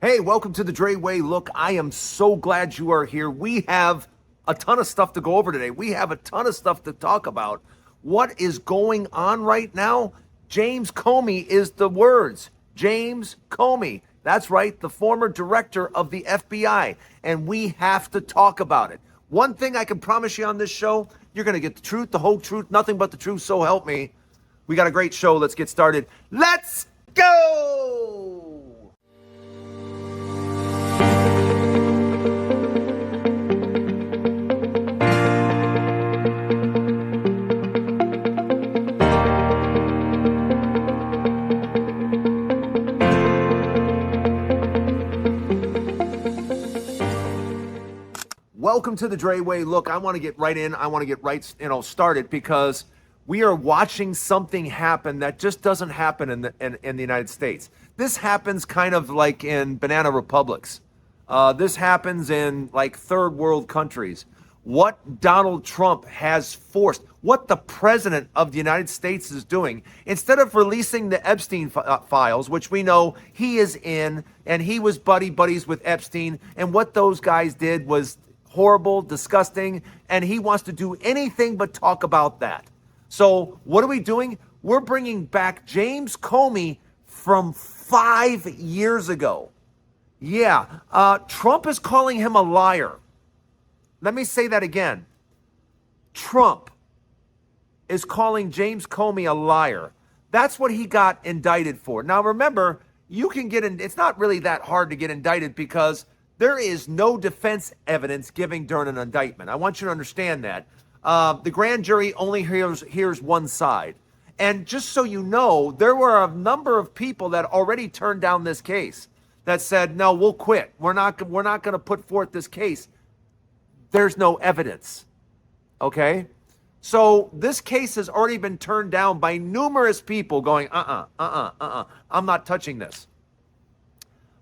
Hey, welcome to the Dre Way. Look, I am so glad you are here. We have a ton of stuff to go over today. We have a ton of stuff to talk about. What is going on right now? James Comey is the words. James Comey. That's right, the former director of the FBI. And we have to talk about it. One thing I can promise you on this show, you're going to get the truth, the whole truth, nothing but the truth, so help me. We got a great show. Let's get started. Let's go! Welcome to the Dre Way. Look, I want to get right in. I want to get right, started because we are watching something happen that just doesn't happen in the United States. This happens kind of like in banana republics. This happens in like third world countries. What Donald Trump has forced, what the president of the United States is doing, instead of releasing the Epstein files, which we know he is in, and he was buddies with Epstein, and what those guys did was horrible, disgusting, and he wants to do anything but talk about that. So what are we doing? We're bringing back James Comey from 5 years ago. Yeah, Trump is calling him a liar. Let me say that again. Trump is calling James Comey a liar. That's what he got indicted for. Now remember, you can get in, it's not really that hard to get indicted because there is no defense evidence given during an indictment. I want you to understand that. The grand jury only hears one side. And just so you know, there were a number of people that already turned down this case that said, no, we'll quit. We're not going to put forth this case. There's no evidence. Okay? So this case has already been turned down by numerous people going, I'm not touching this.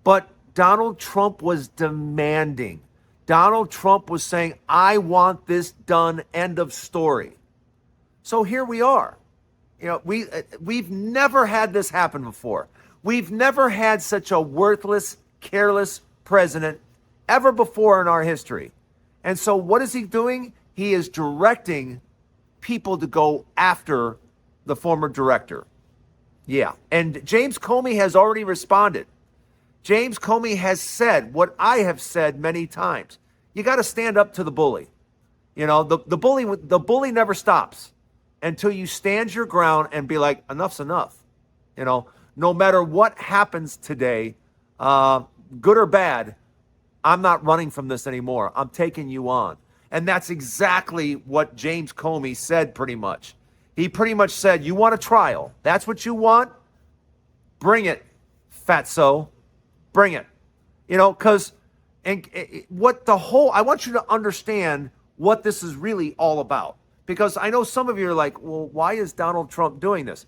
But Donald Trump was demanding. Donald Trump was saying, I want this done, end of story. So here we are. You know, we've never had this happen before. We've never had such a worthless, careless president ever before in our history. And so what is he doing? He is directing people to go after the former director. Yeah. And James Comey has already responded. James Comey has said what I have said many times. You got to stand up to the bully. You know, the bully never stops until you stand your ground and be like, enough's enough. You know, no matter what happens today, good or bad, I'm not running from this anymore. I'm taking you on. And that's exactly what James Comey said pretty much. He pretty much said, you want a trial? That's what you want? Bring it, fatso. Bring it. You know, because I want you to understand what this is really all about. Because I know some of you are like, well, why is Donald Trump doing this?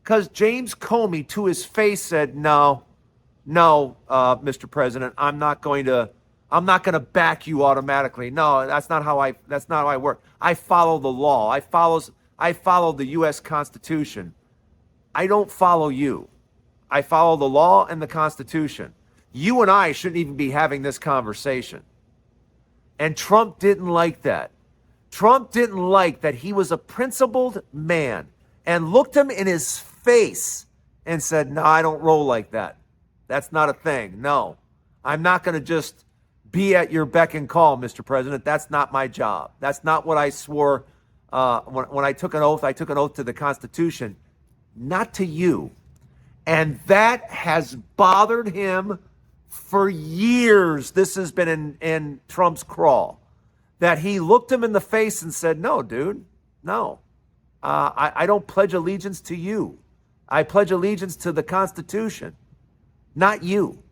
Because James Comey to his face said, no, Mr. President, I'm not going to back you automatically. No, that's not how I work. I follow the law. I follow the US Constitution. I don't follow you. I follow the law and the Constitution. You and I shouldn't even be having this conversation. And Trump didn't like that. Trump didn't like that he was a principled man and looked him in his face and said, no, I don't roll like that. That's not a thing. No, I'm not going to just be at your beck and call, Mr. President. That's not my job. That's not what I swore when I took an oath. I took an oath to the Constitution, not to you. And that has bothered him for years. This has been in Trump's crawl, that he looked him in the face and said, no, dude, no. I don't pledge allegiance to you. I pledge allegiance to the Constitution, not you.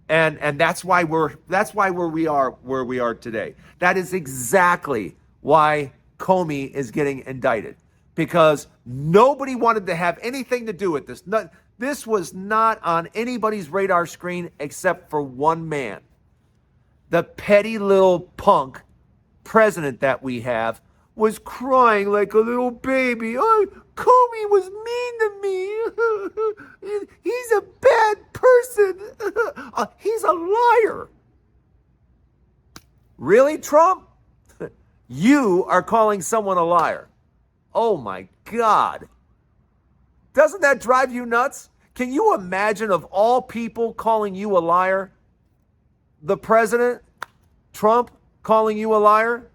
And that's why we are where we are today. That is exactly why Comey is getting indicted, because nobody wanted to have anything to do with this. This was not on anybody's radar screen except for one man. The petty little punk president that we have was crying like a little baby. Oh, Comey was mean to me. He's a bad person, he's a liar. Really, Trump? You are calling someone a liar. Oh my God. Doesn't that drive you nuts? Can you imagine, of all people, calling you a liar? The president, Trump, calling you a liar?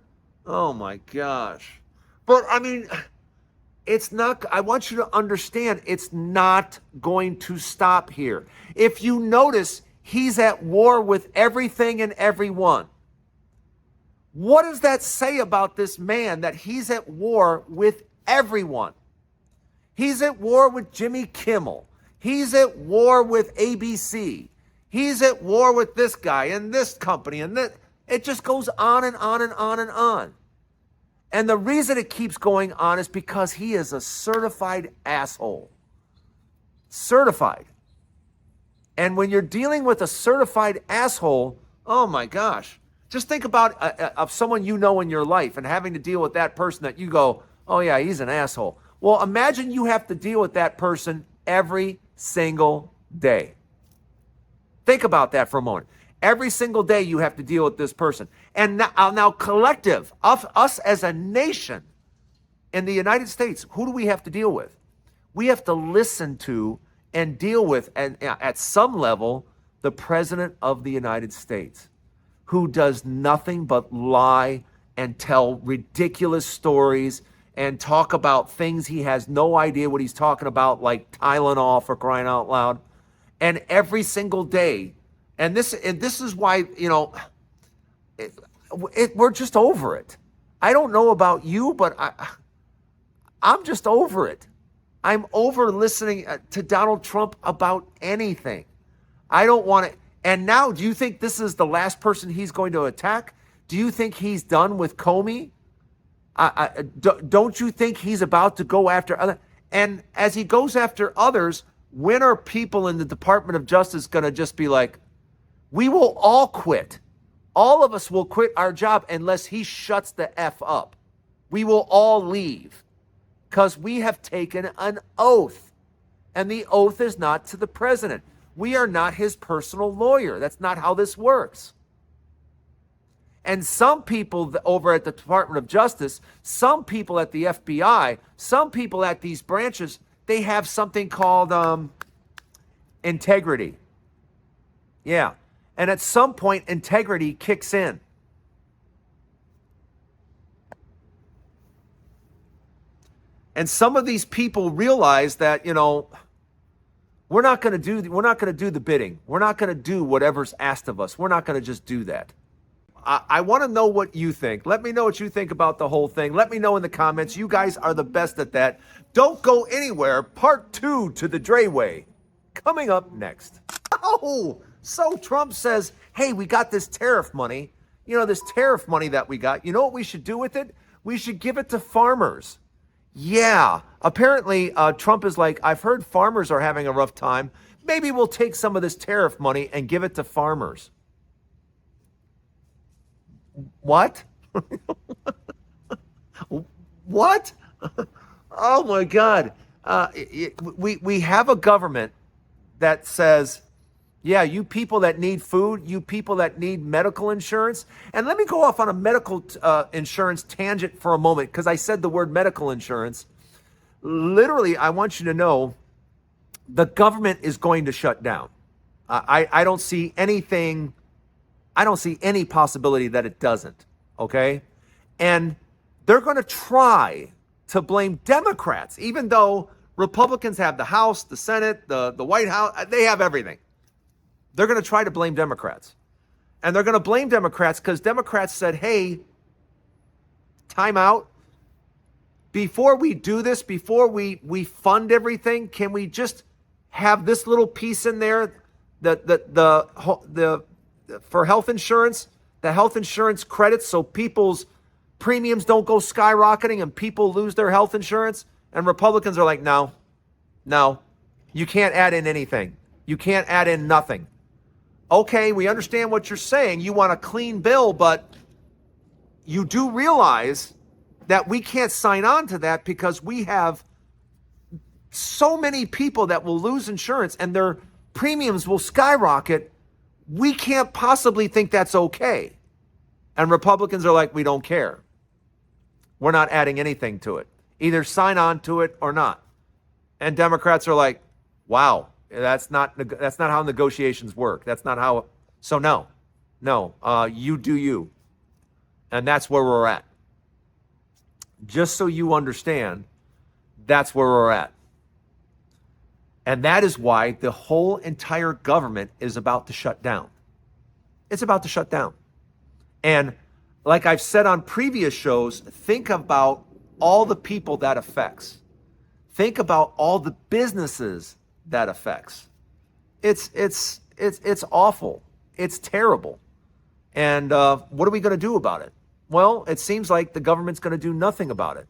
Oh my gosh. But I mean, it's not, I want you to understand, it's not going to stop here. If you notice, he's at war with everything and everyone. What does that say about this man, that he's at war with everyone? He's at war with Jimmy Kimmel. He's at war with ABC. He's at war with this guy and this company and that. It just goes on and on and on and on. And the reason it keeps going on is because he is a certified asshole. Certified. And when you're dealing with a certified asshole, oh my gosh. Just think about of someone you know in your life and having to deal with that person that you go, oh yeah, he's an asshole. Well, imagine you have to deal with that person every single day. Think about that for a moment. Every single day you have to deal with this person. And now collective, of us as a nation in the United States, who do we have to deal with? We have to listen to and deal with, and at some level, the President of the United States, who does nothing but lie and tell ridiculous stories and talk about things he has no idea what he's talking about, like Tylenol, for crying out loud. And every single day, and this is why, you know, we're just over it. I don't know about you, but I'm just over it. I'm over listening to Donald Trump about anything. I don't want to. And now, do you think this is the last person he's going to attack? Do you think he's done with Comey? Don't you think he's about to go after other? And as he goes after others, when are people in the Department of Justice going to just be like, we will all quit. All of us will quit our job unless he shuts the F up. We will all leave because we have taken an oath. And the oath is not to the president. We are not his personal lawyer. That's not how this works. And some people over at the Department of Justice, some people at the FBI, some people at these branches, they have something called integrity. Yeah. And at some point, integrity kicks in. And some of these people realize that, you know, we're not going to do the bidding. We're not going to do whatever's asked of us. We're not going to just do that. I want to know what you think. Let me know what you think about the whole thing. Let me know in the comments. You guys are the best at that. Don't go anywhere. Part 2 to the Dre Way coming up next. Oh, so Trump says, hey, we got this tariff money. You know, this tariff money that we got. You know what we should do with it? We should give it to farmers. Yeah. Apparently, Trump is like, I've heard farmers are having a rough time. Maybe we'll take some of this tariff money and give it to farmers. What? What? Oh my God. We have a government that says, yeah, you people that need food, you people that need medical insurance. And let me go off on a medical insurance tangent for a moment, because I said the word medical insurance. Literally, I want you to know the government is going to shut down. I don't see anything. I don't see any possibility that it doesn't, okay? And they're going to try to blame Democrats, even though Republicans have the House, the Senate, the White House, they have everything. They're going to try to blame Democrats. And they're going to blame Democrats because Democrats said, hey, time out. Before we do this, before we fund everything, can we just have this little piece in there, the for health insurance, the health insurance credits, so people's premiums don't go skyrocketing and people lose their health insurance? And Republicans are like, no, you can't add in anything. You can't add in nothing. Okay, we understand what you're saying. You want a clean bill, but you do realize that we can't sign on to that because we have so many people that will lose insurance, and premiums will skyrocket. We can't possibly think that's okay. And Republicans are like, we don't care. We're not adding anything to it. Either sign on to it or not. And Democrats are like, wow, that's not how negotiations work. That's not how. So no, you do you. And that's where we're at. Just so you understand, that's where we're at. And that is why the whole entire government is about to shut down. It's about to shut down. And like I've said on previous shows, think about all the people that affects. Think about all the businesses that affects. It's awful. It's terrible. And what are we going to do about it? Well, it seems like the government's going to do nothing about it.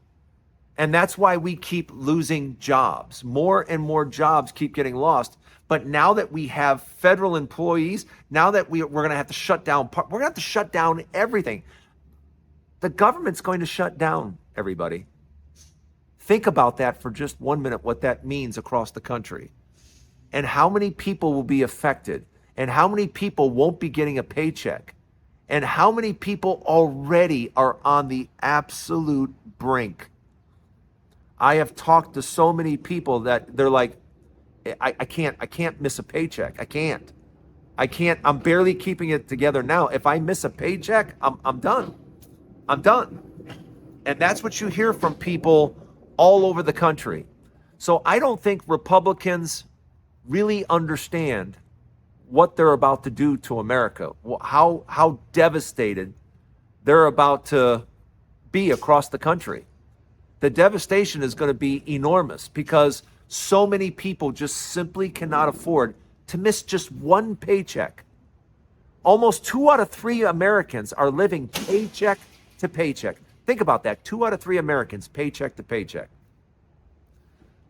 And that's why we keep losing jobs. More and more jobs keep getting lost. But now that we have federal employees, now that we're going to have to shut down, we're going to have to shut down everything. The government's going to shut down, everybody. Think about that for just 1 minute, what that means across the country. And how many people will be affected. And how many people won't be getting a paycheck. And how many people already are on the absolute brink. I have talked to so many people that they're like, I can't miss a paycheck. I can't. I'm barely keeping it together now. If I miss a paycheck, I'm done. I'm done. And that's what you hear from people all over the country. So I don't think Republicans really understand what they're about to do to America, how devastated they're about to be across the country. The devastation is going to be enormous because so many people just simply cannot afford to miss just one paycheck. Almost 2 out of 3 Americans are living paycheck to paycheck. Think about that. 2 out of 3 Americans, paycheck to paycheck.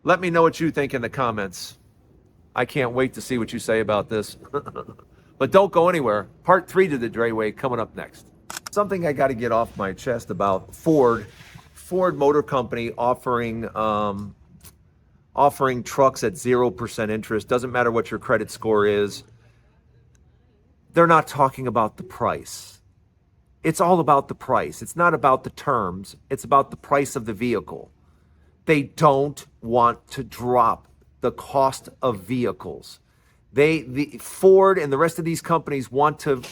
Let me know what you think in the comments. I can't wait to see what you say about this. But don't go anywhere. Part 3 to the Dre Way coming up next. Something I got to get off my chest about Ford Motor Company offering trucks at 0% interest. Doesn't matter what your credit score is. They're not talking about the price. It's all about the price. It's not about the terms. It's about the price of the vehicle. They don't want to drop the cost of vehicles. The Ford and the rest of these companies want to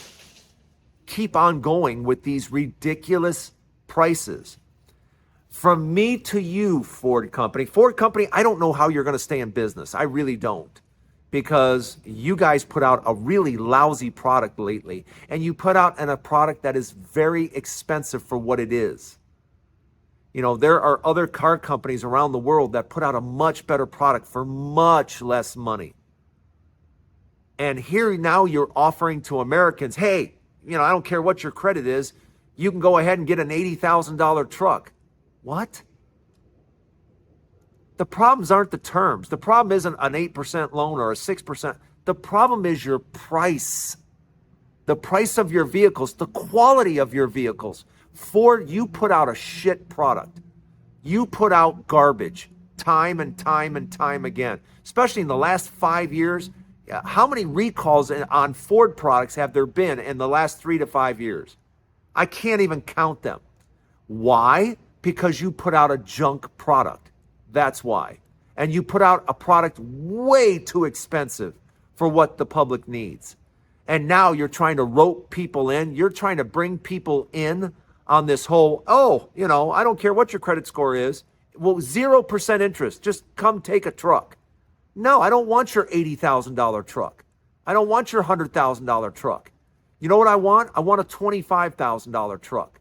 keep on going with these ridiculous prices. From me to you, Ford Company, I don't know how you're going to stay in business. I really don't. Because you guys put out a really lousy product lately. And you put out a product that is very expensive for what it is. You know, there are other car companies around the world that put out a much better product for much less money. And here now you're offering to Americans, hey, you know, I don't care what your credit is. You can go ahead and get an $80,000 truck. What? The problems aren't the terms. The problem isn't an 8% loan or a 6%. The problem is your price. The price of your vehicles, the quality of your vehicles. Ford, you put out a shit product. You put out garbage time and time and time again. Especially in the last 5 years. How many recalls on Ford products have there been in the last 3 to 5 years? I can't even count them. Why? Because you put out a junk product. That's why. And you put out a product way too expensive for what the public needs. And now you're trying to rope people in. You're trying to bring people in on this whole, oh, you know, I don't care what your credit score is. Well, 0% interest. Just come take a truck. No, I don't want your $80,000 truck. I don't want your $100,000 truck. You know what I want? I want a $25,000 truck.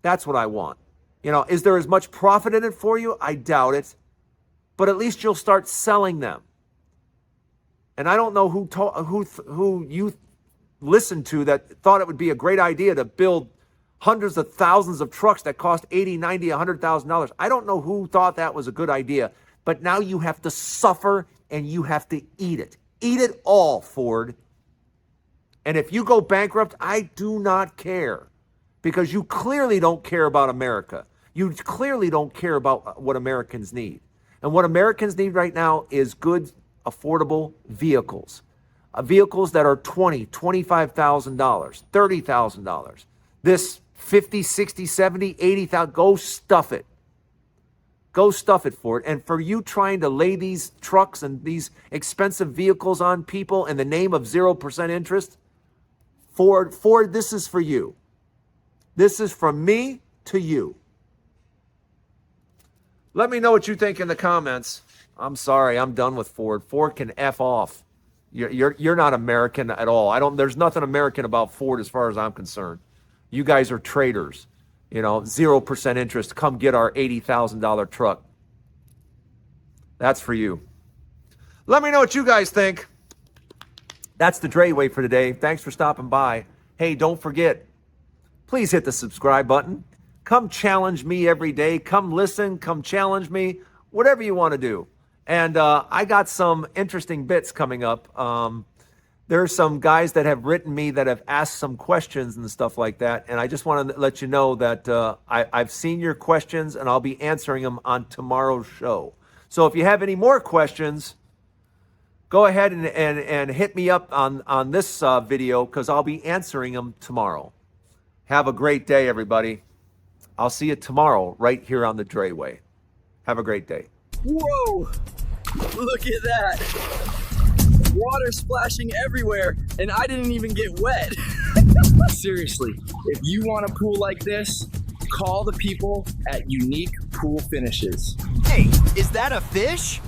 That's what I want. You know, is there as much profit in it for you? I doubt it. But at least you'll start selling them. And I don't know who you listened to that thought it would be a great idea to build hundreds of thousands of trucks that cost $80, $90, $100,000. I don't know who thought that was a good idea. But now you have to suffer and you have to eat it. Eat it all, Ford. And if you go bankrupt, I do not care. Because you clearly don't care about America. You clearly don't care about what Americans need. And what Americans need right now is good, affordable vehicles. Vehicles that are $20,000, $25,000, $30,000. This 50, 60, 70, 80,000, go stuff it. Go stuff it for it. And for you trying to lay these trucks and these expensive vehicles on people in the name of 0% interest, Ford, this is for you. This is from me to you. Let me know what you think in the comments. I'm sorry, I'm done with Ford. Ford can F off. You're not American at all. There's nothing American about Ford as far as I'm concerned. You guys are traitors. 0% interest. Come get our $80,000 truck. That's for you. Let me know what you guys think. That's the Dre Way for today. Thanks for stopping by. Hey, don't forget, please hit the subscribe button. Come challenge me every day. Come listen. Come challenge me. Whatever you want to do. And I got some interesting bits coming up. There are some guys that have written me that have asked some questions and stuff like that. And I just want to let you know that I've seen your questions and I'll be answering them on tomorrow's show. So if you have any more questions, go ahead and hit me up on this video because I'll be answering them tomorrow. Have a great day, everybody. I'll see you tomorrow right here on the Dre Way. Have a great day. Whoa! Look at that. Water splashing everywhere, and I didn't even get wet. Seriously, if you want a pool like this, call the people at Unique Pool Finishes. Hey, is that a fish?